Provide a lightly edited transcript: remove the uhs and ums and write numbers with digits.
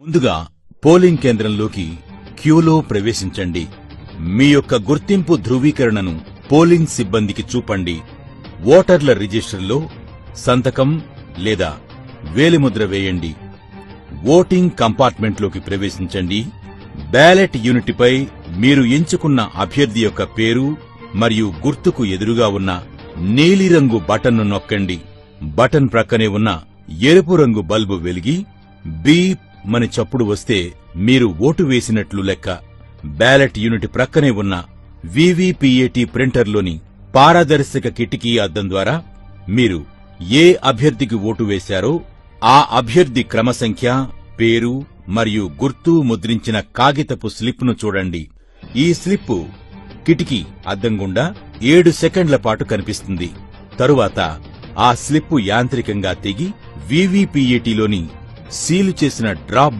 ముందుగా పోలింగ్ కేంద్రంలోకి క్యూలో ప్రవేశించండి. మీ యొక్క గుర్తింపు ధృవీకరణను పోలింగ్ సిబ్బందికి చూపండి. ఓటర్ల రిజిస్టర్లో సంతకం లేదా వేలిముద్ర వేయండి. ఓటింగ్ కంపార్ట్మెంట్లోకి ప్రవేశించండి. బ్యాలెట్ యూనిట్పై మీరు ఎంచుకున్న అభ్యర్థి యొక్క పేరు మరియు గుర్తుకు ఎదురుగా ఉన్న నీలిరంగు బటన్ను నొక్కండి. బటన్ ప్రక్కనే ఉన్న ఎరుపు రంగు బల్బు వెలిగి బీప్ మని చప్పుడు వస్తే మీరు ఓటు వేసినట్లు లెక్క. బ్యాలెట్ యూనిట్ ప్రక్కనే ఉన్న వీవీపీఏటీ ప్రింటర్లోని పారదర్శక కిటికీ అద్దం ద్వారా మీరు ఏ అభ్యర్థికి ఓటు వేశారో ఆ అభ్యర్థి క్రమసంఖ్య, పేరు మరియు గుర్తు ముద్రించిన కాగితపు స్లిప్ను చూడండి. ఈ స్లిప్పు కిటికీ అద్దం గుండా 7 సెకండ్ల పాటు కనిపిస్తుంది. తరువాత ఆ స్లిప్పు యాంత్రికంగా తెగి వీవీపీఏటీలోని సీలు చేసిన డ్రాప్